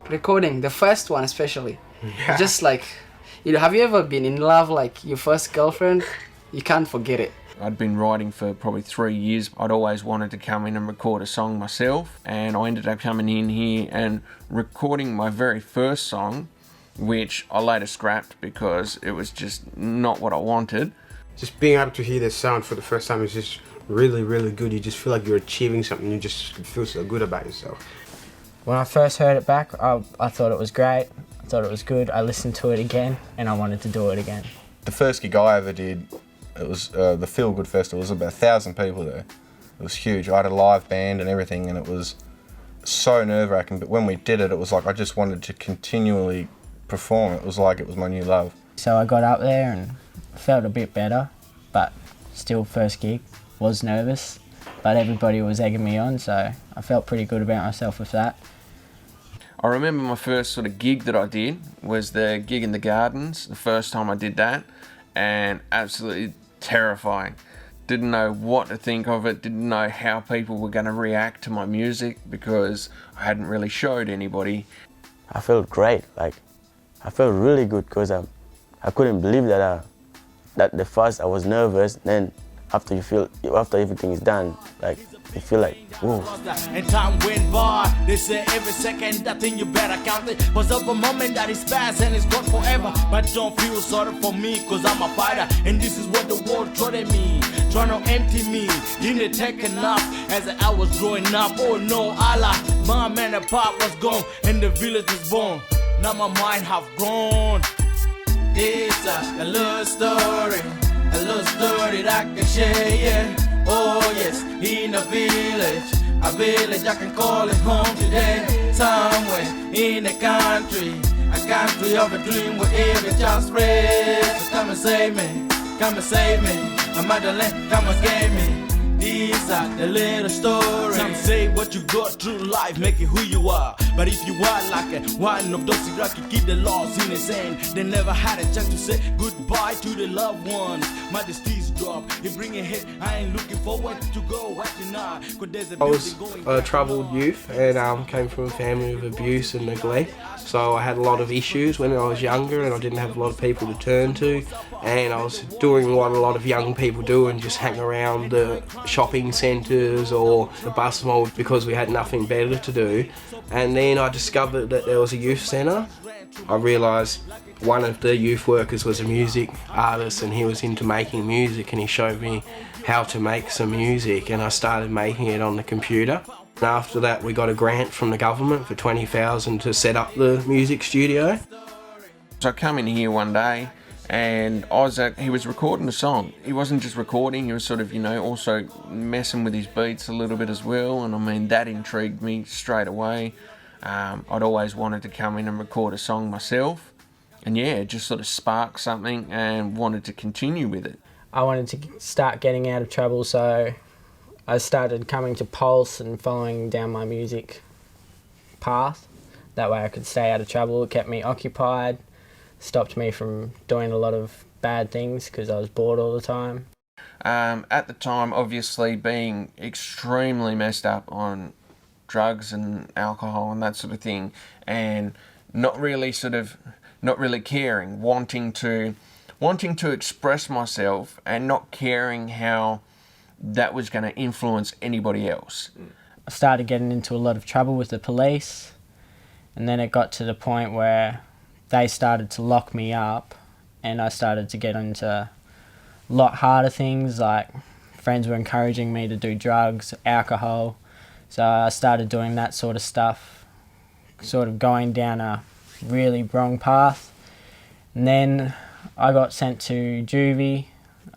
recording, the first one especially. Yeah. Just like, have you ever been in love, like your first girlfriend? You can't forget it. I'd been writing for probably 3 years. I'd always wanted to come in and record a song myself, and I ended up coming in here and recording my very first song, which I later scrapped because it was just not what I wanted. Just being able to hear the sound for the first time is just really, really good. You just feel like you're achieving something. You just feel so good about yourself. When I first heard it back, I thought it was great. I thought it was good. I listened to it again, and I wanted to do it again. The first gig I ever did, it was the Feel Good Festival. There was about 1,000 people there. It was huge. I had a live band and everything, and it was so nerve-wracking. But when we did it, it was like I just wanted to continually perform. It was like it was my new love. So I got up there and felt a bit better, but still first gig. Was nervous, but everybody was egging me on, so I felt pretty good about myself with that. I remember my first sort of gig that I did was the gig in the Gardens, the first time I did that, and absolutely terrifying. Didn't know what to think of it, didn't know how people were going to react to my music because I hadn't really showed anybody. I felt great, like I felt really good because I couldn't believe that that the first I was nervous, then after everything is done, like you feel like, whoa. And time went by, they say every second that thing you better count it. Was up a moment that is past and it's gone forever. But don't feel sorry for me, cause I'm a fighter. And this is what the world threw at me, trying to empty me. Didn't take enough as I was growing up. Oh no, Allah, my man and pop was gone and the village was born. Now my mind have grown. It's a love story, a love story that I can share, yeah. Oh yes, in a village I can call it home today. Somewhere in the country, a country of a dream where every child spreads. So come and save me, come and save me. I'm at the land, come and save me. These are the little stories. Some say what you got through life, make it who you are. But if you are like a one of those rocky keep the laws in his hand, they never had a chance to say goodbye to the loved ones. My disease drop, you bring it hit. I ain't looking forward to go right now. I was a troubled youth and came from a family of abuse and neglect. So I had a lot of issues when I was younger and I didn't have a lot of people to turn to. And I was doing what a lot of young people do and just hang around the shopping centres or the bus mall because we had nothing better to do. And then I discovered that there was a youth centre. I realised one of the youth workers was a music artist and he was into making music, and he showed me how to make some music, and I started making it on the computer. And after that we got a grant from the government for $20,000 to set up the music studio. So I come in here one day and he was recording a song. He wasn't just recording, he was sort of, also messing with his beats a little bit as well, and I mean that intrigued me straight away. I'd always wanted to come in and record a song myself, and yeah, it just sort of sparked something and wanted to continue with it. I wanted to start getting out of trouble, so I started coming to Pulse and following down my music path. That way I could stay out of trouble. It kept me occupied, stopped me from doing a lot of bad things because I was bored all the time. At the time, obviously, being extremely messed up on drugs and alcohol and that sort of thing, and not really caring, wanting to express myself and not caring how that was going to influence anybody else. I started getting into a lot of trouble with the police, and then it got to the point where they started to lock me up and I started to get into a lot harder things, like friends were encouraging me to do drugs, alcohol, so I started doing that sort of stuff, sort of going down a really wrong path. And then I got sent to juvie.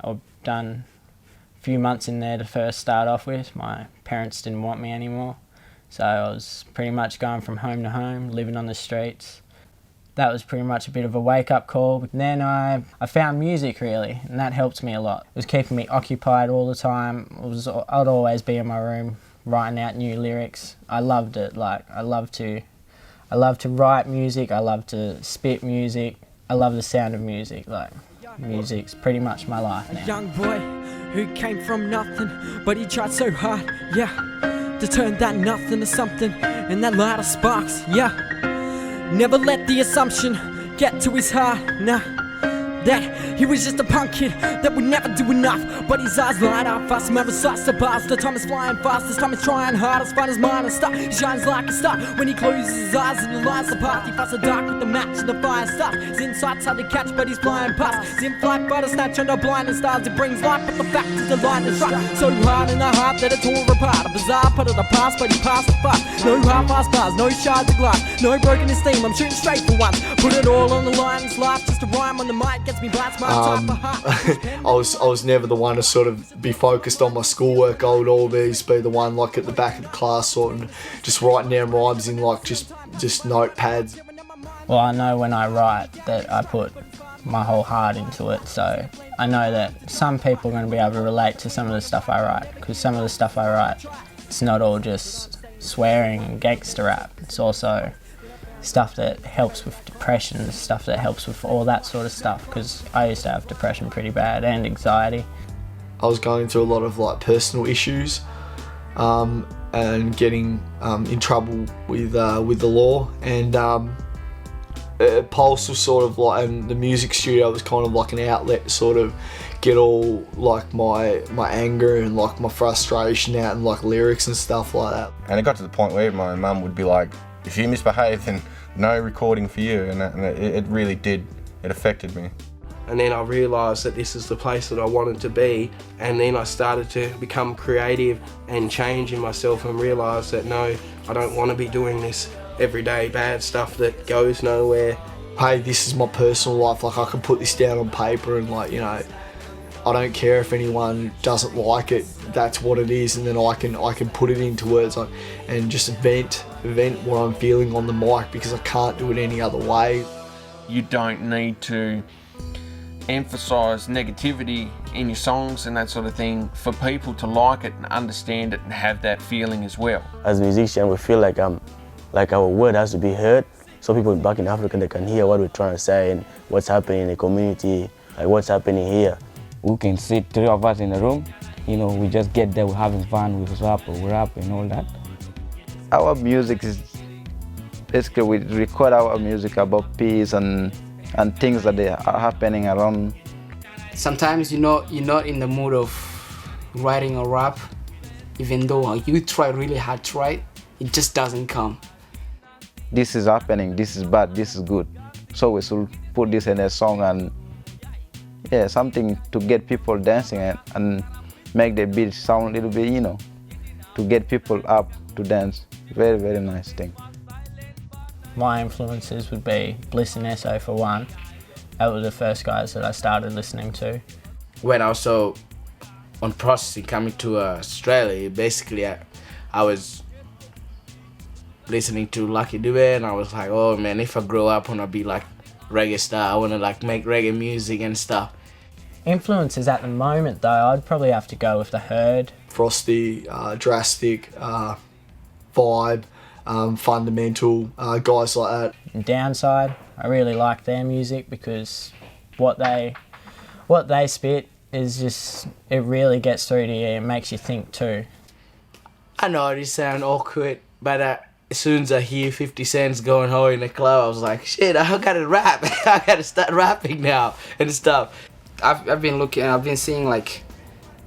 I've done a few months in there to first start off with. My parents didn't want me anymore, so I was pretty much going from home to home, living on the streets. That was pretty much a bit of a wake-up call. But then I found music, really, and that helped me a lot. It was keeping me occupied all the time. I'd always be in my room writing out new lyrics. I loved it. I love to write music. I love to spit music. I love the sound of music. Music's pretty much my life now. A young boy who came from nothing, but he tried so hard, yeah, to turn that nothing to something, and that light of sparks, yeah. Never let the assumption get to his heart, nah. That he was just a punk kid that would never do enough. But his eyes light up fast, never starts to pass. The time is flying fast, this time he's trying hard. His find his mind and stuff, he shines like a star. When he closes his eyes and the lights apart, he fights the dark with the match and the fire starts. His insight's hard to catch, but he's flying past. He's in flight by the snatch under blinding stars. He brings light, but the fact is the line is struck so hard in the heart that it tore apart. A bizarre part of the past, but he passed the fast. No half-assed bars, no shards of glass, no broken esteem. I'm shooting straight for once. Put it all on the line, it's life just a rhyme on the mic. Gets me blast my time for heart. I was never the one to sort of be focused on my schoolwork. I would always be the one like at the back of the class sort of just writing down rhymes in like just notepads. Well, I know when I write that I put my whole heart into it, so I know that some people are going to be able to relate to some of the stuff I write, because some of the stuff I write, it's not all just swearing and gangster rap, it's also stuff that helps with depression, stuff that helps with all that sort of stuff, because I used to have depression pretty bad and anxiety. I was going through a lot of like personal issues and getting in trouble with the law, and Pulse was sort of like, and the music studio was kind of like an outlet to sort of get all like my anger and like my frustration out in like lyrics and stuff like that. And it got to the point where my mum would be like, if you misbehave, then no recording for you, and it really did, it affected me. And then I realised that this is the place that I wanted to be, and then I started to become creative and change in myself and realised that no, I don't want to be doing this everyday bad stuff that goes nowhere. Hey, this is my personal life, like I can put this down on paper and like, you know, I don't care if anyone doesn't like it, that's what it is, and then I can put it into words like, and just vent what I'm feeling on the mic, because I can't do it any other way. You don't need to emphasise negativity in your songs and that sort of thing for people to like it and understand it and have that feeling as well. As musicians, we feel like our word has to be heard, so people back in Africa, they can hear what we're trying to say and what's happening in the community, like what's happening here. We can sit 3 of us in a room, you know, we just get there, we're having fun, we rap and all that. Our music is basically, we record our music about peace and things that are happening around. Sometimes you're not in the mood of writing a rap, even though you try really hard to write, it just doesn't come. This is happening, this is bad, this is good. So we should put this in a song, and yeah, something to get people dancing and make the beat sound a little bit, you know, to get people up to dance. Very, very nice thing. My influences would be Bliss and SO for one. That were the first guys that I started listening to. When I was on processing coming to Australia, basically I was listening to Lucky Dube, and I was like, oh man, if I grow up I want to be like reggae star, I want to like make reggae music and stuff. Influences at the moment though, I'd probably have to go with The Herd. Frosty, Drastic, Vibe, Fundamental, guys like that. And Downside, I really like their music because what they spit is just, it really gets through to you, it makes you think too. I know this sound awkward, but as soon as I hear 50 Cent's going hard in the club, I was like, shit, I gotta rap. I gotta start rapping now and stuff. I've been seeing like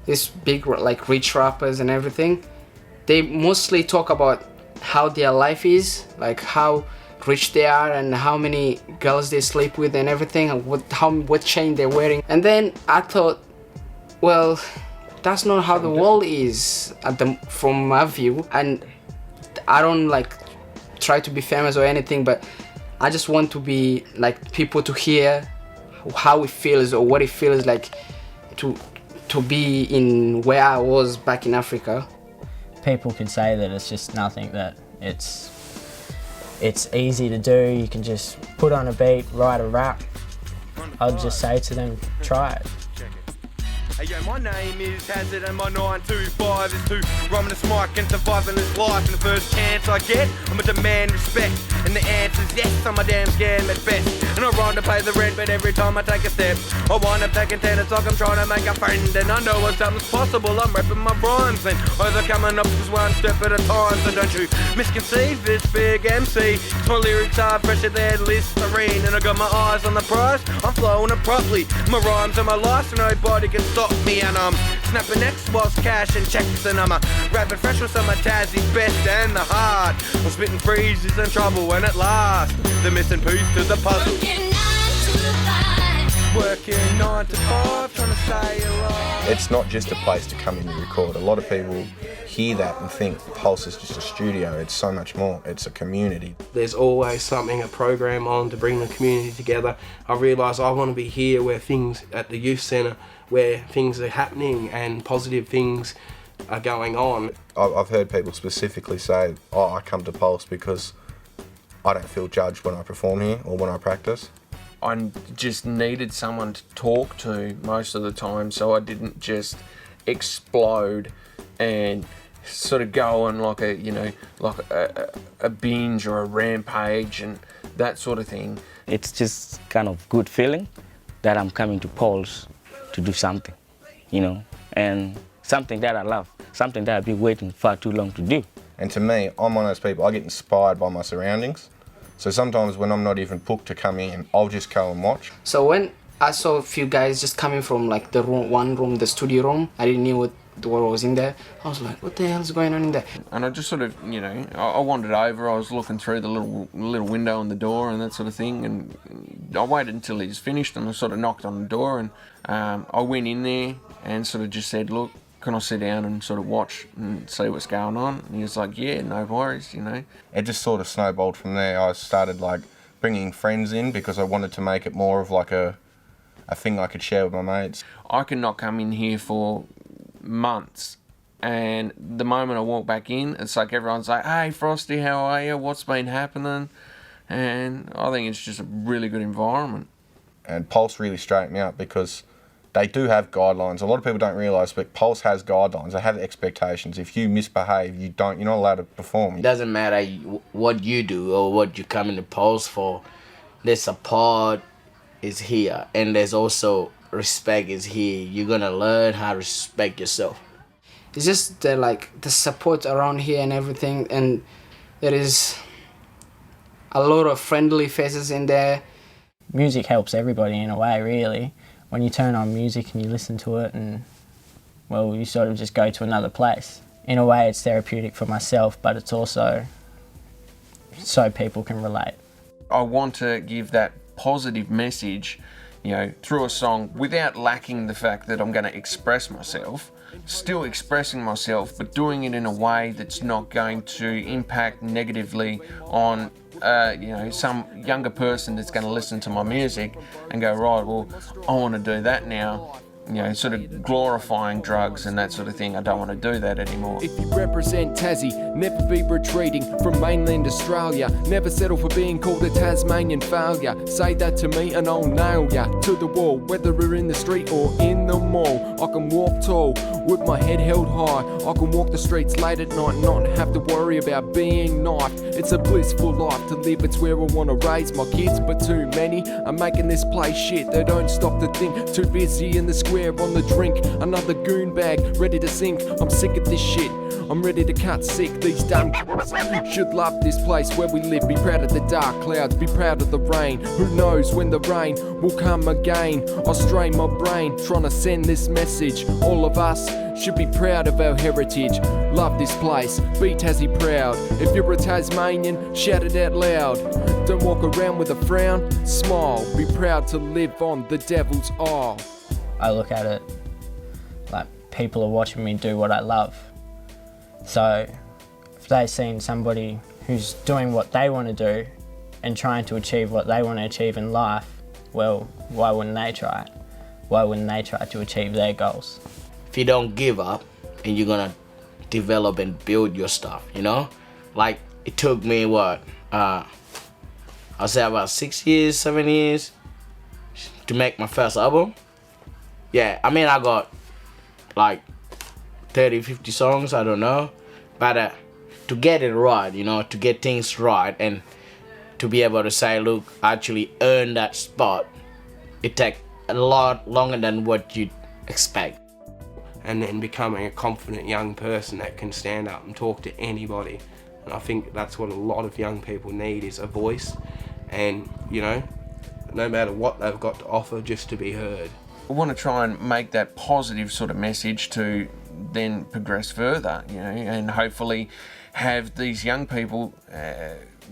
this big like rich rappers and everything. They mostly talk about how their life is, like how rich they are and how many girls they sleep with and everything, and what chain they're wearing. And then I thought, well, that's not how the world is from my view. And I don't like try to be famous or anything, but I just want to be like people to hear how it feels or what it feels like to be in where I was back in Africa. People could say that it's just nothing, that it's easy to do, you can just put on a beat, write a rap. I'd just say to them, try it. Hey yo, my name is Hazard and my 925 is to run this mic and surviving this life. And the first chance I get, I'ma demand respect. And the answer's yes, I'm a damn scared at best. And And I rhyme to pay the rent, but every time I take a step, I wind up taking 10. It's like I'm trying to make a friend, and I know what something's possible. I'm repping my rhymes and overcoming obstacles one step at a time. So don't you misconceive this big MC. My lyrics are fresher than Listerine, and I got my eyes on the prize. I'm flowing it properly. My rhymes are my life, so nobody can stop me. And I'm snapping X whilst cashing checks, and I'm a rapping fresh with some of Tassie's best and the hard. I'm spitting freezes and trouble when at last the missing piece to the puzzle. Working 9 to 5, trying to stay alive. It's not just a place to come in and record. A lot of people hear that and think Pulse is just a studio. It's so much more. It's a community. There's always something, a program on to bring the community together. I realised I want to be here where things at the youth centre, where things are happening and positive things are going on. I've heard people specifically say, oh, I come to Pulse because I don't feel judged when I perform here or when I practice. I just needed someone to talk to most of the time, so I didn't just explode and sort of go on like a binge or a rampage and that sort of thing. It's just kind of good feeling that I'm coming to Pulse to do something, you know, and something that I love, something that I've been waiting far too long to do. And to me, I'm one of those people, I get inspired by my surroundings. So sometimes when I'm not even booked to come in, I'll just go and watch. So when I saw a few guys just coming from like the room, the studio room, I didn't know what was in there. I was like, what the hell's going on in there? And I just sort of, you know, I wandered over, I was looking through the little window on the door and that sort of thing, and I waited until he was finished and I sort of knocked on the door, and I went in there and sort of just said, look, can I sit down and sort of watch and see what's going on? And he was like, yeah, no worries, you know. It just sort of snowballed from there. I started like bringing friends in because I wanted to make it more of like a thing I could share with my mates. I could not come in here for months, and the moment I walk back in, it's like everyone's like, hey Frosty, how are you? What's been happening? And I think it's just a really good environment. And Pulse really straightened me up because they do have guidelines. A lot of people don't realise, but Pulse has guidelines. They have expectations. If you misbehave, you're not allowed to perform. It doesn't matter what you do or what you come into Pulse for. The support is here, and there's also respect is here. You're gonna learn how to respect yourself. It's just the support around here and everything, and there is a lot of friendly faces in there. Music helps everybody in a way, really. When you turn on music and you listen to it, and well, you sort of just go to another place. In a way, it's therapeutic for myself, but it's also so people can relate. I want to give that positive message, you know, through a song without lacking the fact that I'm going to express myself, still expressing myself, but doing it in a way that's not going to impact negatively on you know, some younger person that's going to listen to my music and go, right, well, I want to do that now. You know, sort of glorifying drugs and that sort of thing. I don't want to do that anymore. If you represent Tassie, never be retreating from mainland Australia. Never settle for being called a Tasmanian failure. Say that to me and I'll nail ya to the wall. Whether we're in the street or in the mall, I can walk tall with my head held high. I can walk the streets late at night, not have to worry about being knifed. It's a blissful life to live, it's where I want to raise my kids. But too many are making this place shit. They don't stop to think, too busy in the square on the drink. Another goon bag, ready to sink. I'm sick of this shit, I'm ready to cut sick. These dumb should love this place where we live. Be proud of the dark clouds, be proud of the rain. Who knows when the rain will come again? I strain my brain, trying to send this message. All of us should be proud of our heritage. Love this place, be Tassie proud. If you're a Tasmanian, shout it out loud. Don't walk around with a frown, smile. Be proud to live on the Devil's Isle. I look at it like people are watching me do what I love. So if they've seen somebody who's doing what they want to do and trying to achieve what they want to achieve in life, well, why wouldn't they try it? Why wouldn't they try to achieve their goals? If you don't give up and you're gonna develop and build your stuff, you know? Like, it took me I'll say about 6 years, 7 years to make my first album. Yeah, I mean, I got like 30, 50 songs, I don't know. But to get it right, you know, to get things right and to be able to say, look, I actually earned that spot, it takes a lot longer than what you'd expect. And then becoming a confident young person that can stand up and talk to anybody. And I think that's what a lot of young people need, is a voice, and, you know, no matter what they've got to offer, just to be heard. I want to try and make that positive sort of message to then progress further, you know, and hopefully have these young people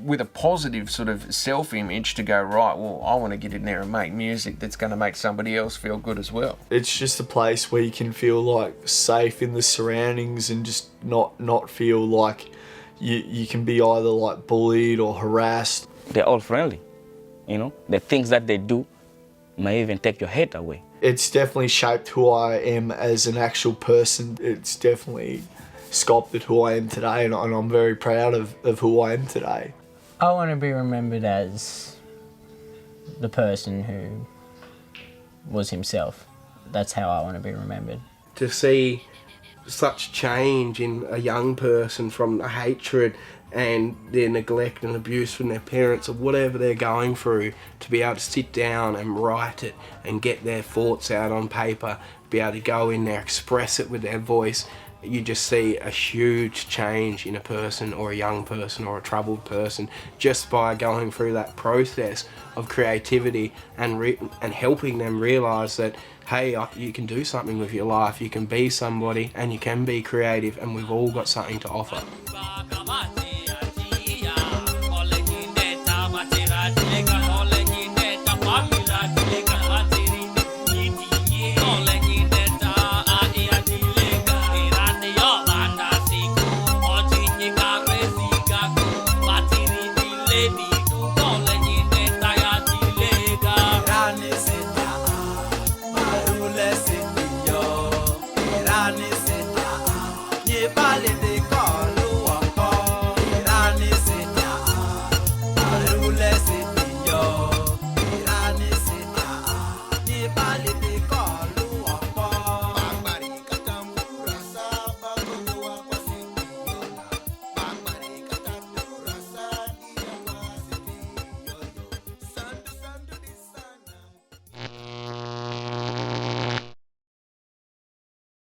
with a positive sort of self-image to go, right, well, I want to get in there and make music that's going to make somebody else feel good as well. It's just a place where you can feel like safe in the surroundings and just not feel like you can be either like bullied or harassed. They're all friendly, you know. The things that they do may even take your head away. It's definitely shaped who I am as an actual person. It's definitely sculpted who I am today, and I'm very proud of who I am today. I want to be remembered as the person who was himself. That's how I want to be remembered. To see such change in a young person from the hatred and their neglect and abuse from their parents or whatever they're going through, to be able to sit down and write it and get their thoughts out on paper, be able to go in there, express it with their voice, you just see a huge change in a person, or a young person, or a troubled person, just by going through that process of creativity and helping them realise that, hey, you can do something with your life, you can be somebody, and you can be creative, and we've all got something to offer. Nigga